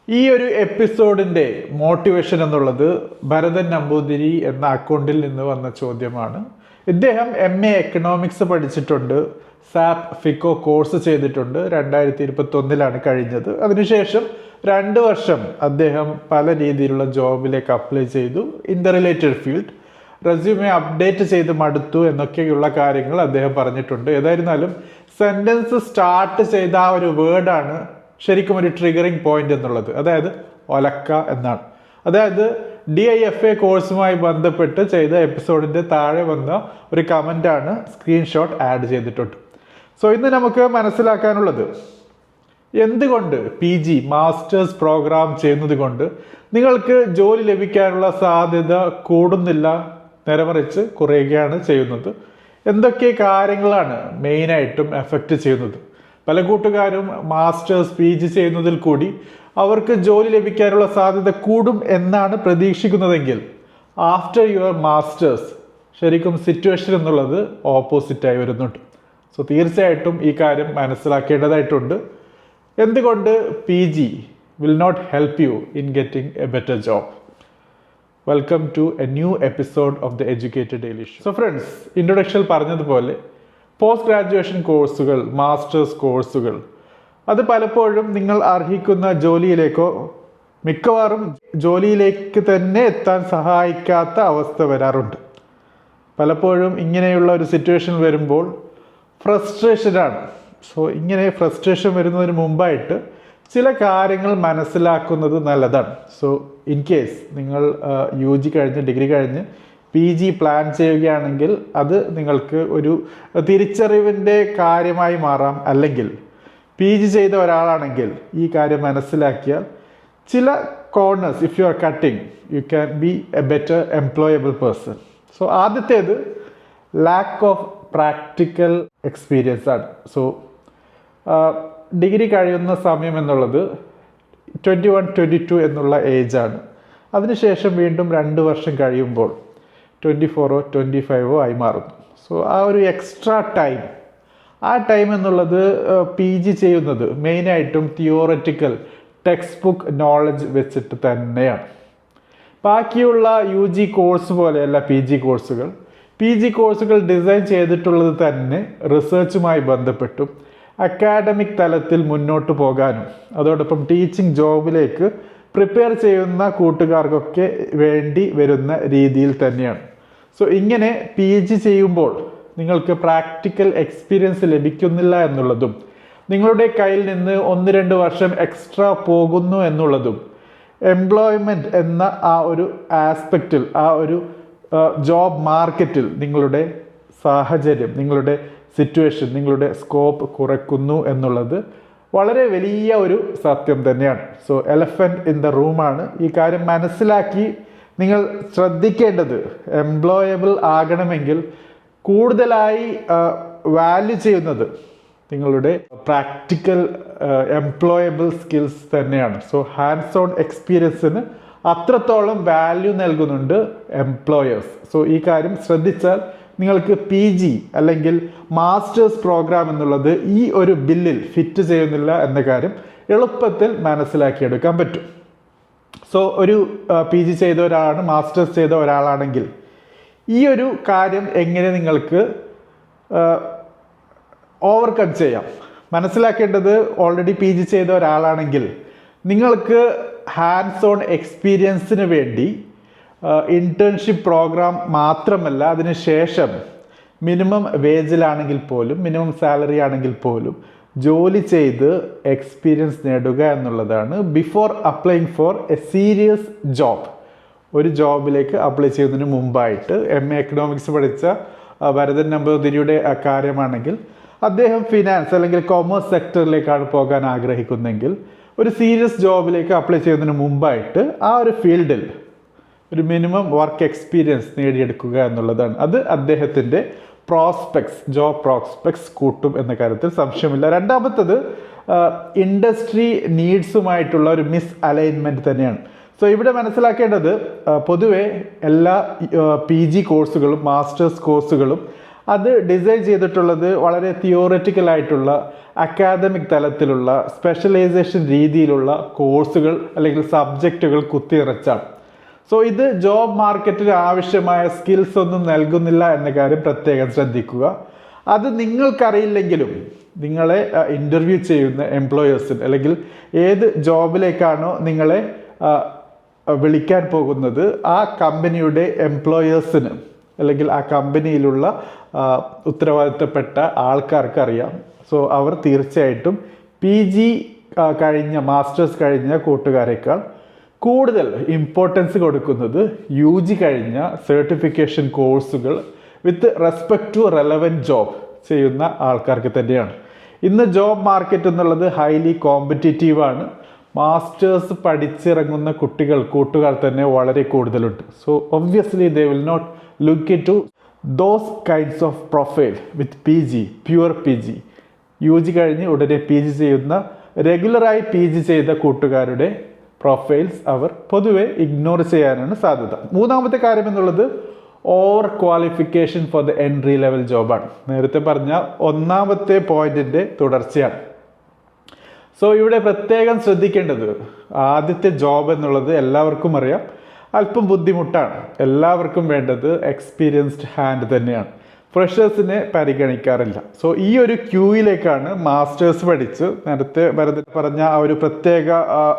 ഈ ഒരു എപ്പിസോഡിൻ്റെ മോട്ടിവേഷൻ എന്നുള്ളത് ഭരതൻ നമ്പൂതിരി എന്ന അക്കൗണ്ടിൽ നിന്ന് വന്ന ചോദ്യമാണ്. ഇദ്ദേഹം MA എക്കണോമിക്സ് പഠിച്ചിട്ടുണ്ട്, സാപ്പ് ഫിക്കോ കോഴ്സ് ചെയ്തിട്ടുണ്ട്. 2021 കഴിഞ്ഞത്. അതിനുശേഷം 2 വർഷം അദ്ദേഹം പല രീതിയിലുള്ള ജോബിലേക്ക് അപ്ലൈ ചെയ്തു. In the related field resume update ചെയ്ത് മടുത്തു എന്നൊക്കെയുള്ള കാര്യങ്ങൾ അദ്ദേഹം പറഞ്ഞിട്ടുണ്ട്. ഏതായിരുന്നാലും സെൻറ്റൻസ് സ്റ്റാർട്ട് ചെയ്ത ആ ഒരു വേർഡാണ് ശരിക്കും ഒരു ട്രിഗറിങ് പോയിന്റ് എന്നുള്ളത്. അതായത് ഒലക്ക എന്നാണ്. അതായത് DIFA കോഴ്സുമായി ബന്ധപ്പെട്ട് ചെയ്ത എപ്പിസോഡിൻ്റെ താഴെ വന്ന ഒരു കമൻ്റാണ്, സ്ക്രീൻഷോട്ട് ആഡ് ചെയ്തിട്ടുണ്ട്. സോ ഇന്ന് നമുക്ക് മനസ്സിലാക്കാനുള്ളത്, എന്തുകൊണ്ട് PG മാസ്റ്റേഴ്സ് പ്രോഗ്രാം ചെയ്യുന്നത് കൊണ്ട് നിങ്ങൾക്ക് ജോലി ലഭിക്കാനുള്ള സാധ്യത കൂടുന്നില്ല, നേരെമറിച്ച് കുറയുകയാണ് ചെയ്യുന്നത്. എന്തൊക്കെ കാര്യങ്ങളാണ് മെയിനായിട്ടും എഫക്റ്റ് ചെയ്യുന്നത്? പല കൂട്ടുകാരും മാസ്റ്റേഴ്സ് PG ചെയ്യുന്നതിൽ കൂടി അവർക്ക് ജോലി ലഭിക്കാനുള്ള സാധ്യത കൂടും എന്നാണ് പ്രതീക്ഷിക്കുന്നതെങ്കിൽ ആഫ്റ്റർ യുവർ മാസ്റ്റേഴ്സ് ശരിക്കും സിറ്റുവേഷൻ എന്നുള്ളത് ഓപ്പോസിറ്റായി വരുന്നുണ്ട്. സോ തീർച്ചയായിട്ടും ഈ കാര്യം മനസ്സിലാക്കേണ്ടതായിട്ടുണ്ട്. എന്തുകൊണ്ട് PG will not help you in getting a better job? Welcome to a new episode of the educated daily show. So friends, ഇൻട്രൊഡക്ഷനിൽ പറഞ്ഞതുപോലെ പോസ്റ്റ് ഗ്രാജുവേഷൻ കോഴ്സുകൾ, മാസ്റ്റേഴ്സ് കോഴ്സുകൾ, അത് പലപ്പോഴും നിങ്ങൾ അർഹിക്കുന്ന ജോലിയിലേക്കോ മിക്കവാറും ജോലിയിലേക്ക് തന്നെ എത്താൻ സഹായിക്കാത്ത അവസ്ഥ വരാറുണ്ട്. പലപ്പോഴും ഇങ്ങനെയുള്ള ഒരു സിറ്റുവേഷൻ വരുമ്പോൾ ഫ്രസ്ട്രേഷനാണ്. സോ ഇങ്ങനെ ഫ്രസ്ട്രേഷൻ വരുന്നതിന് മുമ്പായിട്ട് ചില കാര്യങ്ങൾ മനസ്സിലാക്കുന്നത് നല്ലതാണ്. സോ ഇൻ കേസ് നിങ്ങൾ UG കഴിഞ്ഞ് ഡിഗ്രി കഴിഞ്ഞ് PG പ്ലാൻ ചെയ്യുകയാണെങ്കിൽ അത് നിങ്ങൾക്ക് ഒരു തിരിച്ചറിവിൻ്റെ കാര്യമായി മാറാം. അല്ലെങ്കിൽ PG ചെയ്ത ഒരാളാണെങ്കിൽ ഈ കാര്യം മനസ്സിലാക്കിയാൽ ചില corners if you are cutting you can be A better employable person. So ആദ്യത്തേത് ലാക്ക് ഓഫ് പ്രാക്ടിക്കൽ എക്സ്പീരിയൻസ് ആണ്. സോ ഡിഗ്രി കഴിയുന്ന സമയം എന്നുള്ളത് 21-22 എന്നുള്ള ഏജാണ്. അതിനുശേഷം വീണ്ടും 2 വർഷം കഴിയുമ്പോൾ 24 25 ആയി മാറുന്നു. സോ ആ ഒരു എക്സ്ട്രാ ടൈം, ആ ടൈം എന്നുള്ളത് PG ചെയ്യുന്നത് മെയിനായിട്ടും തിയോററ്റിക്കൽ ടെക്സ്റ്റ് ബുക്ക് നോളജ് വെച്ചിട്ട് തന്നെയാണ്. ബാക്കിയുള്ള UG കോഴ്സ് പോലെയല്ല PG കോഴ്സുകൾ. PG കോഴ്സുകൾ ഡിസൈൻ ചെയ്തിട്ടുള്ളത് തന്നെ റിസർച്ചുമായി ബന്ധപ്പെട്ടും അക്കാഡമിക് തലത്തിൽ മുന്നോട്ട് പോകാനും അതോടൊപ്പം ടീച്ചിങ് ജോബിലേക്ക് പ്രിപ്പയർ ചെയ്യുന്ന കൂട്ടുകാർക്കൊക്കെ വേണ്ടി വരുന്ന രീതിയിൽ തന്നെയാണ്. സോ ഇങ്ങനെ PG ചെയ്യുമ്പോൾ നിങ്ങൾക്ക് പ്രാക്ടിക്കൽ എക്സ്പീരിയൻസ് ലഭിക്കുന്നില്ല എന്നുള്ളതും നിങ്ങളുടെ കയ്യിൽ നിന്ന് 1-2 വർഷം എക്സ്ട്രാ പോകുന്നു എന്നുള്ളതും എംപ്ലോയ്മെൻറ്റ് എന്ന ആ ഒരു ആസ്പെക്റ്റിൽ, ആ ഒരു ജോബ് മാർക്കറ്റിൽ നിങ്ങളുടെ സാഹചര്യം, നിങ്ങളുടെ സിറ്റുവേഷൻ, നിങ്ങളുടെ സ്കോപ്പ് കുറയ്ക്കുന്നു എന്നുള്ളത് വളരെ വലിയ ഒരു സത്യം തന്നെയാണ്. സോ എലഫൻറ്റ് ഇൻ ദ റൂമാണ്. ഈ കാര്യം മനസ്സിലാക്കി നിങ്ങൾ ശ്രദ്ധിക്കേണ്ടത്, എംപ്ലോയബിൾ ആകണമെങ്കിൽ കൂടുതലായി വാല്യൂ ചെയ്യുന്നത് നിങ്ങളുടെ പ്രാക്ടിക്കൽ എംപ്ലോയബിൾ സ്കിൽസ് തന്നെയാണ്. സോ ഹാൻഡ്സ് ഓൺ എക്സ്പീരിയൻസിന് അത്രത്തോളം വാല്യൂ നൽകുന്നുണ്ട് എംപ്ലോയേഴ്സ്. സോ ഈ കാര്യം ശ്രദ്ധിച്ചാൽ നിങ്ങൾക്ക് PG അല്ലെങ്കിൽ മാസ്റ്റേഴ്സ് പ്രോഗ്രാം എന്നുള്ളത് ഈ ഒരു ബില്ലിൽ ഫിറ്റ് ചെയ്യുന്നില്ല എന്ന കാര്യം എളുപ്പത്തിൽ മനസ്സിലാക്കിയെടുക്കാൻ പറ്റും. സോ ഒരു PG ചെയ്ത ഒരാളാണ്, മാസ്റ്റേഴ്സ് ചെയ്ത ഒരാളാണെങ്കിൽ ഈ ഒരു കാര്യം എങ്ങനെ നിങ്ങൾക്ക് ഓവർകം ചെയ്യാം? മനസ്സിലാക്കേണ്ടത്, ഓൾറെഡി PG ചെയ്ത ഒരാളാണെങ്കിൽ നിങ്ങൾക്ക് ഹാൻഡ്സ് ഓൺ എക്സ്പീരിയൻസിന് വേണ്ടി ഇൻറ്റേൺഷിപ്പ് പ്രോഗ്രാം മാത്രമല്ല, അതിന് ശേഷം മിനിമം വേജിലാണെങ്കിൽ പോലും, മിനിമം സാലറി ആണെങ്കിൽ പോലും ജോലി ചെയ്ത് എക്സ്പീരിയൻസ് നേടുക എന്നുള്ളതാണ് before applying four A serious job. ഒരു ജോബിലേക്ക് അപ്ലൈ ചെയ്യുന്നതിന് മുമ്പായിട്ട് MA എക്കണോമിക്സ് പഠിച്ച ഭരതൻ നമ്പൂതിരിയുടെ കാര്യമാണെങ്കിൽ അദ്ദേഹം ഫിനാൻസ് അല്ലെങ്കിൽ കൊമേഴ്സ് സെക്ടറിലേക്കാണ് പോകാൻ ആഗ്രഹിക്കുന്നതെങ്കിൽ ഒരു സീരിയസ് ജോബിലേക്ക് അപ്ലൈ ചെയ്യുന്നതിന് മുമ്പായിട്ട് ആ ഒരു ഫീൽഡിൽ ഒരു മിനിമം വർക്ക് എക്സ്പീരിയൻസ് നേടിയെടുക്കുക എന്നുള്ളതാണ്. അത് അദ്ദേഹത്തിൻ്റെ ജോബ് പ്രോസ്പെക്ട്സ് കൂട്ടും എന്ന കാര്യത്തിൽ സംശയമില്ല. രണ്ടാമത്തത് ഇൻഡസ്ട്രി നീഡ്സുമായിട്ടുള്ള ഒരു മിസ് അലൈൻമെൻറ്റ് തന്നെയാണ്. സോ ഇവിടെ മനസ്സിലാക്കേണ്ടത്, പൊതുവെ എല്ലാ PG കോഴ്സുകളും മാസ്റ്റേഴ്സ് കോഴ്സുകളും അത് ഡിസൈൻ ചെയ്തിട്ടുള്ളത് വളരെ തിയോറിറ്റിക്കൽ ആയിട്ടുള്ള അക്കാദമിക് തലത്തിലുള്ള സ്പെഷ്യലൈസേഷൻ രീതിയിലുള്ള കോഴ്സുകൾ അല്ലെങ്കിൽ സബ്ജക്റ്റുകൾ കുത്തിയിറച്ചാണ്. സോ ഇത് ജോബ് മാർക്കറ്റിന് ആവശ്യമായ സ്കിൽസ് ഒന്നും നൽകുന്നില്ല എന്ന കാര്യം പ്രത്യേകം ശ്രദ്ധിക്കുക. അത് നിങ്ങൾക്കറിയില്ലെങ്കിലും നിങ്ങളെ ഇൻ്റർവ്യൂ ചെയ്യുന്ന എംപ്ലോയേഴ്സിന് അല്ലെങ്കിൽ ഏത് ജോബിലേക്കാണോ നിങ്ങളെ വിളിക്കാൻ പോകുന്നത് ആ കമ്പനിയുടെ എംപ്ലോയേഴ്സിന് അല്ലെങ്കിൽ ആ കമ്പനിയിലുള്ള ഉത്തരവാദിത്തപ്പെട്ട ആൾക്കാർക്ക് അറിയാം. സോ അവർ തീർച്ചയായിട്ടും PG കഴിഞ്ഞ മാസ്റ്റേഴ്സ് കഴിഞ്ഞ കൂട്ടുകാരേക്കാൾ കൂടുതൽ ഇമ്പോർട്ടൻസ് കൊടുക്കുന്നത് UG കഴിഞ്ഞ സർട്ടിഫിക്കേഷൻ കോഴ്സുകൾ with respect to relevant job ചെയ്യുന്ന ആൾക്കാർക്ക് തന്നെയാണ്. ഇന്ന് ജോബ് മാർക്കറ്റ് എന്നുള്ളത് ഹൈലി കോമ്പറ്റീറ്റീവാണ്. മാസ്റ്റേഴ്സ് പഠിച്ചിറങ്ങുന്ന കൂട്ടുകാർ തന്നെ വളരെ കൂടുതലുണ്ട്. So obviously they will not look into those kinds of profile with PG, pure PG. UG കഴിഞ്ഞ് ഉടനെ PG ചെയ്യുന്ന റെഗുലറായി PG ചെയ്ത കൂട്ടുകാരുടെ പ്രൊഫൈൽസ് അവർ പൊതുവെ ഇഗ്നോർ ചെയ്യാനാണ് സാധ്യത. മൂന്നാമത്തെ കാര്യം എന്നുള്ളത് over qualification for the entry level ജോബാണ്. നേരത്തെ പറഞ്ഞ ഒന്നാമത്തെ പോയിന്റിൻ്റെ തുടർച്ചയാണ്. സോ ഇവിടെ പ്രത്യേകം ശ്രദ്ധിക്കേണ്ടത് ആദ്യത്തെ ജോബ് എന്നുള്ളത് എല്ലാവർക്കും അറിയാം അല്പം ബുദ്ധിമുട്ടാണ്. എല്ലാവർക്കും വേണ്ടത് എക്സ്പീരിയൻസ്ഡ് ഹാൻഡ് തന്നെയാണ്. ഫ്രഷേഴ്സിനെ പരിഗണിക്കാറില്ല. സോ ഈ ഒരു ക്യൂയിലേക്കാണ് മാസ്റ്റേഴ്സ് പഠിച്ച് നേരത്തെ പറഞ്ഞ ആ ഒരു പ്രത്യേക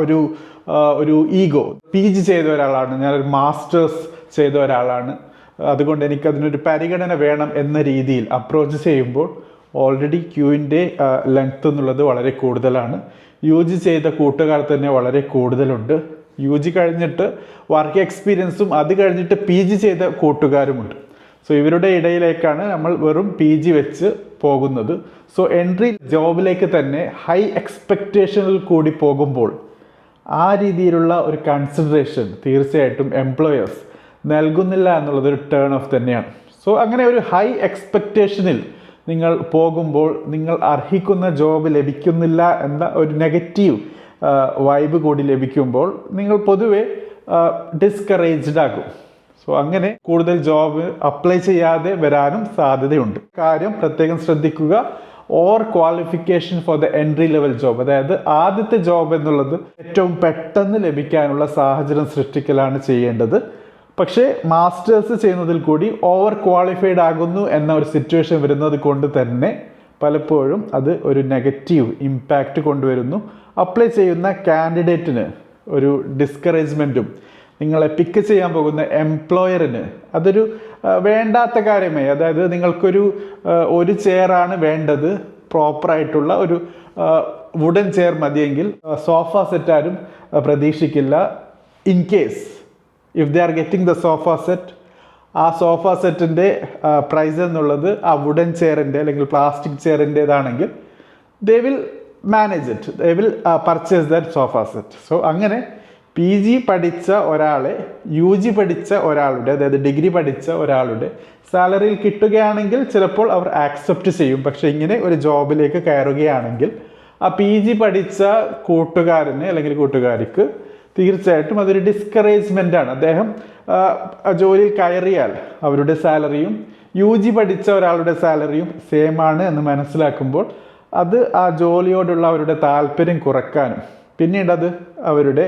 ഒരു ഈഗോ, PG ചെയ്ത ഒരാളാണ്, ഞാനൊരു മാസ്റ്റേഴ്സ് ചെയ്ത ഒരാളാണ്, അതുകൊണ്ട് എനിക്കതിനൊരു പരിഗണന വേണം എന്ന രീതിയിൽ അപ്രോച്ച് ചെയ്യുമ്പോൾ ഓൾറെഡി ക്യൂവിൻ്റെ ലെങ്ത് എന്നുള്ളത് വളരെ കൂടുതലാണ്. UG ചെയ്ത കൂട്ടുകാർ തന്നെ വളരെ കൂടുതലുണ്ട്. UG കഴിഞ്ഞിട്ട് വർക്ക് എക്സ്പീരിയൻസും അത് കഴിഞ്ഞിട്ട് PG ചെയ്ത കൂട്ടുകാരുമുണ്ട്. സോ ഇവരുടെ ഇടയിലേക്കാണ് നമ്മൾ വെറും PG വെച്ച് പോകുന്നത്. സോ എൻട്രി ജോബിലേക്ക് തന്നെ ഹൈ എക്സ്പെക്റ്റേഷനിൽ കൂടി പോകുമ്പോൾ ആ രീതിയിലുള്ള ഒരു കൺസിഡറേഷൻ തീർച്ചയായിട്ടും എംപ്ലോയേഴ്സ് നൽകുന്നില്ല എന്നുള്ളതൊരു ടേൺ ഓഫ് തന്നെയാണ്. സോ അങ്ങനെ ഒരു ഹൈ എക്സ്പെക്റ്റേഷനിൽ നിങ്ങൾ പോകുമ്പോൾ നിങ്ങൾ അർഹിക്കുന്ന ജോബ് ലഭിക്കുന്നില്ല എന്ന ഒരു നെഗറ്റീവ് വൈബ് കൂടി ലഭിക്കുമ്പോൾ നിങ്ങൾ പൊതുവെ ഡിസ്കറേജ്ഡ് ആകും. സോ അങ്ങനെ കൂടുതൽ ജോബ് അപ്ലൈ ചെയ്യാതെ വരാനും സാധ്യതയുണ്ട്. കാര്യം പ്രത്യേകം ശ്രദ്ധിക്കുക, or qualification for the entry level job, അതായത് ആദ്യത്തെ ജോബ് എന്നുള്ളത് ഏറ്റവും പെട്ടെന്ന് ലഭിക്കാനുള്ള സാഹചര്യം സൃഷ്ടിക്കലാണ് ചെയ്യേണ്ടത്. പക്ഷേ മാസ്റ്റേഴ്സ് ചെയ്യുന്നതിൽ കൂടി ഓവർ ക്വാളിഫൈഡ് ആകുന്നു എന്ന ഒരു സിറ്റുവേഷൻ വരുന്നത് കൊണ്ട് തന്നെ പലപ്പോഴും അത് ഒരു നെഗറ്റീവ് ഇമ്പാക്റ്റ് കൊണ്ടുവരുന്നു. അപ്ലൈ ചെയ്യുന്ന കാൻഡിഡേറ്റിന് ഒരു ഡിസ്കറേജ്മെൻറ്റും നിങ്ങളെ പിക്ക് ചെയ്യാൻ പോകുന്ന എംപ്ലോയറിന് അതൊരു വേണ്ടാത്ത കാര്യമായി. അതായത് ഒരു ചെയറാണ് വേണ്ടത്, പ്രോപ്പറായിട്ടുള്ള ഒരു വുഡൻ ചെയർ മതിയെങ്കിൽ സോഫ സെറ്റ് ആരും പ്രതീക്ഷിക്കില്ല. In case if they are getting the sofa set, ആ സോഫ സെറ്റിൻ്റെ പ്രൈസ് എന്നുള്ളത് ആ വുഡൻ ചെയറിൻ്റെ അല്ലെങ്കിൽ പ്ലാസ്റ്റിക് ചെയറിൻ്റേതാണെങ്കിൽ they will manage it, they will purchase that sofa set. So അങ്ങനെ PG പഠിച്ച ഒരാളെ UG പഠിച്ച ഒരാളുടെ, അതായത് ഡിഗ്രി പഠിച്ച ഒരാളുടെ സാലറിയിൽ കിട്ടുകയാണെങ്കിൽ ചിലപ്പോൾ അവർ ആക്സെപ്റ്റ് ചെയ്യും. പക്ഷേ ഇങ്ങനെ ഒരു ജോബിലേക്ക് കയറുകയാണെങ്കിൽ ആ PG പഠിച്ച കൂട്ടുകാരന് അല്ലെങ്കിൽ കൂട്ടുകാരിക്ക് തീർച്ചയായിട്ടും അതൊരു ഡിസ്കറേജ്മെൻ്റ് ആണ്. അദ്ദേഹം ജോലിയിൽ കയറിയാൽ അവരുടെ സാലറിയും UG പഠിച്ച ഒരാളുടെ സാലറിയും സെയിം ആണ് എന്ന് മനസ്സിലാക്കുമ്പോൾ അത് ആ ജോലിയോടുള്ള അവരുടെ താല്പര്യം കുറക്കാനും പിന്നീട് അത് അവരുടെ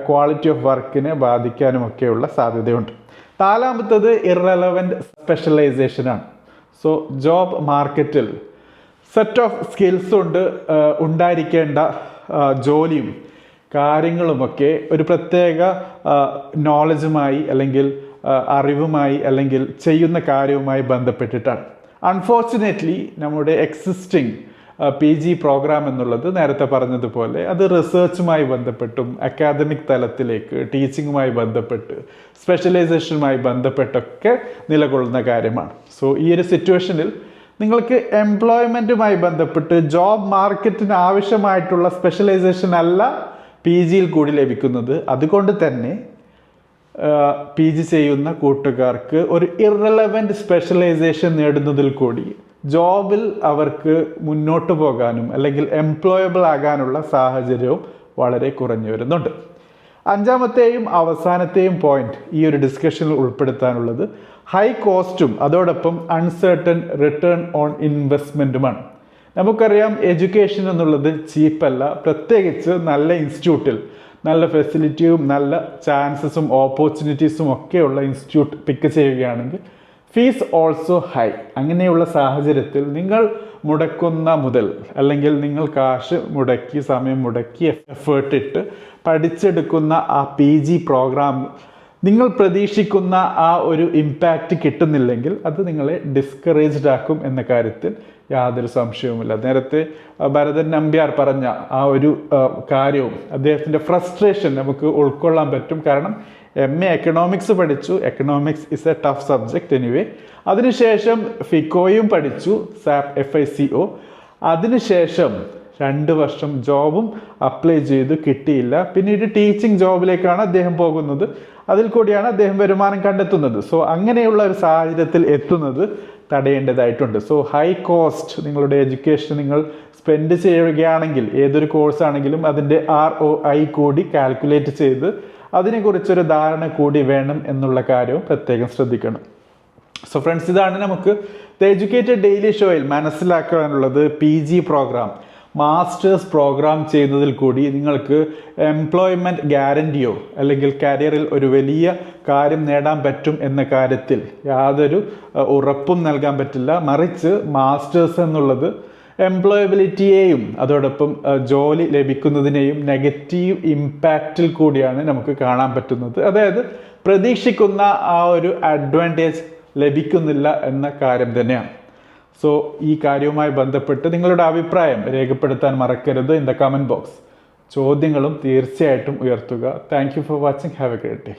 ക്വാളിറ്റി ഓഫ് വർക്കിനെ ബാധിക്കാനുമൊക്കെയുള്ള സാധ്യതയുണ്ട്. നാലാമത്തത് ഇറലവൻറ്റ് സ്പെഷ്യലൈസേഷനാണ്. സോ ജോബ് മാർക്കറ്റിൽ സെറ്റ് ഓഫ് സ്കിൽസ് ഉണ്ടായിരിക്കേണ്ട ജോലിയും കാര്യങ്ങളുമൊക്കെ ഒരു പ്രത്യേക നോളജുമായി അല്ലെങ്കിൽ അറിവുമായി അല്ലെങ്കിൽ ചെയ്യുന്ന കാര്യവുമായി ബന്ധപ്പെട്ടിട്ടാണ്. അൺഫോർച്ചുനേറ്റ്ലി നമ്മുടെ എക്സിസ്റ്റിംഗ് PG പ്രോഗ്രാം എന്നുള്ളത് നേരത്തെ പറഞ്ഞതുപോലെ അത് റിസർച്ചുമായി ബന്ധപ്പെട്ടും അക്കാദമിക് തലത്തിലേക്ക് ടീച്ചിങ്ങുമായി ബന്ധപ്പെട്ട് സ്പെഷ്യലൈസേഷനുമായി ബന്ധപ്പെട്ടൊക്കെ നിലകൊള്ളുന്ന കാര്യമാണ്. സോ ഈ ഒരു സിറ്റുവേഷനിൽ നിങ്ങൾക്ക് എംപ്ലോയ്മെൻറ്റുമായി ബന്ധപ്പെട്ട് ജോബ് മാർക്കറ്റിന് ആവശ്യമായിട്ടുള്ള സ്പെഷ്യലൈസേഷൻ അല്ല PGയിൽ കൂടി ലഭിക്കുന്നത്. അതുകൊണ്ട് തന്നെ PG ചെയ്യുന്ന കൂട്ടുകാർക്ക് ഒരു ഇറലവൻറ്റ് സ്പെഷ്യലൈസേഷൻ നേടുന്നതിൽ കൂടി ജോബിൽ അവർക്ക് മുന്നോട്ട് പോകാനും അല്ലെങ്കിൽ എംപ്ലോയബിൾ ആകാനുള്ള സാഹചര്യവും വളരെ കുറഞ്ഞു വരുന്നുണ്ട്. അഞ്ചാമത്തെയും അവസാനത്തെയും പോയിന്റ് ഈ ഒരു ഡിസ്കഷനിൽ ഉൾപ്പെടുത്താനുള്ളത് ഹൈ കോസ്റ്റും അതോടൊപ്പം അൺസർട്ടൺ റിട്ടേൺ ഓൺ ഇൻവെസ്റ്റ്മെൻറ്റുമാണ്. നമുക്കറിയാം എഡ്യൂക്കേഷൻ എന്നുള്ളത് ചീപ്പല്ല, പ്രത്യേകിച്ച് നല്ല ഇൻസ്റ്റിറ്റ്യൂട്ടിൽ നല്ല ഫെസിലിറ്റിയും നല്ല ചാൻസസും ഓപ്പർച്യൂണിറ്റീസും ഒക്കെയുള്ള ഇൻസ്റ്റിറ്റ്യൂട്ട് പിക്ക് ചെയ്യുകയാണെങ്കിൽ ഫീസ് ഓൾസോ ഹൈ. അങ്ങനെയുള്ള സാഹചര്യത്തിൽ നിങ്ങൾ മുടക്കുന്ന മുതൽ അല്ലെങ്കിൽ നിങ്ങൾ കാശ് മുടക്കി സമയം മുടക്കി എഫേർട്ട് ഇട്ട് പഠിച്ചെടുക്കുന്ന ആ PG പ്രോഗ്രാം നിങ്ങൾ പ്രതീക്ഷിക്കുന്ന ആ ഒരു ഇമ്പാക്റ്റ് കിട്ടുന്നില്ലെങ്കിൽ അത് നിങ്ങളെ ഡിസ്കറേജ്ഡ് ആക്കും എന്ന കാര്യത്തിൽ യാതൊരു സംശയവുമില്ല. നേരത്തെ ഭരതൻ നമ്പ്യാർ പറഞ്ഞ ആ ഒരു കാര്യവും അദ്ദേഹത്തിൻ്റെ ഫ്രസ്ട്രേഷൻ നമുക്ക് ഉൾക്കൊള്ളാൻ പറ്റും. കാരണം MA എക്കണോമിക്സ് പഠിച്ചു, economics is A tough subject anyway. അതിനുശേഷം ഫിക്കോയും പഠിച്ചു, SAP FICO. അതിനുശേഷം 2 വർഷം ജോബും അപ്ലൈ ചെയ്തു, കിട്ടിയില്ല. പിന്നീട് ടീച്ചിങ് ജോബിലേക്കാണ് അദ്ദേഹം പോകുന്നത്. അതിൽ കൂടിയാണ് അദ്ദേഹം വരുമാനം കണ്ടെത്തുന്നത്. സോ അങ്ങനെയുള്ള ഒരു സാഹചര്യത്തിൽ എത്തുന്നത് തടയേണ്ടതായിട്ടുണ്ട്. സോ ഹൈ കോസ്റ്റ് നിങ്ങളുടെ എഡ്യൂക്കേഷൻ നിങ്ങൾ സ്പെൻഡ് ചെയ്യുകയാണെങ്കിൽ ഏതൊരു കോഴ്സാണെങ്കിലും അതിൻ്റെ ROI കൂടി കാൽക്കുലേറ്റ് ചെയ്ത് അതിനെക്കുറിച്ചൊരു ധാരണ കൂടി വേണം എന്നുള്ള കാര്യവും പ്രത്യേകം ശ്രദ്ധിക്കണം. സോ ഫ്രണ്ട്സ്, ഇതാണ് നമുക്ക് ദ എഡ്യൂക്കേറ്റഡ് ഡെയിലി ഷോയിൽ മനസ്സിലാക്കാനുള്ളത്. PG പ്രോഗ്രാം മാസ്റ്റേഴ്സ് പ്രോഗ്രാം ചെയ്യുന്നതിൽ കൂടി നിങ്ങൾക്ക് എംപ്ലോയ്മെൻറ്റ് ഗ്യാരൻറ്റിയോ അല്ലെങ്കിൽ കരിയറിൽ ഒരു വലിയ കാര്യം നേടാൻ പറ്റും എന്ന കാര്യത്തിൽ യാതൊരു ഉറപ്പും നൽകാൻ പറ്റില്ല. മറിച്ച് മാസ്റ്റേഴ്സ് എന്നുള്ളത് എംപ്ലോയബിലിറ്റിയെയും അതോടൊപ്പം ജോലി ലഭിക്കുന്നതിനെയും നെഗറ്റീവ് ഇമ്പാക്റ്റിൽ കൂടിയാണ് നമുക്ക് കാണാൻ പറ്റുന്നത്. അതായത് പ്രതീക്ഷിക്കുന്ന ആ ഒരു അഡ്വാൻറ്റേജ് ലഭിക്കുന്നില്ല എന്ന കാര്യം തന്നെയാണ്. സോ ഈ കാര്യവുമായി ബന്ധപ്പെട്ട് നിങ്ങളുടെ അഭിപ്രായം രേഖപ്പെടുത്താൻ മറക്കരുത് ഇൻ ദ കമൻറ്റ് ബോക്സ്. ചോദ്യങ്ങളും തീർച്ചയായിട്ടും ഉയർത്തുക. Thank you for watching. Have A great day.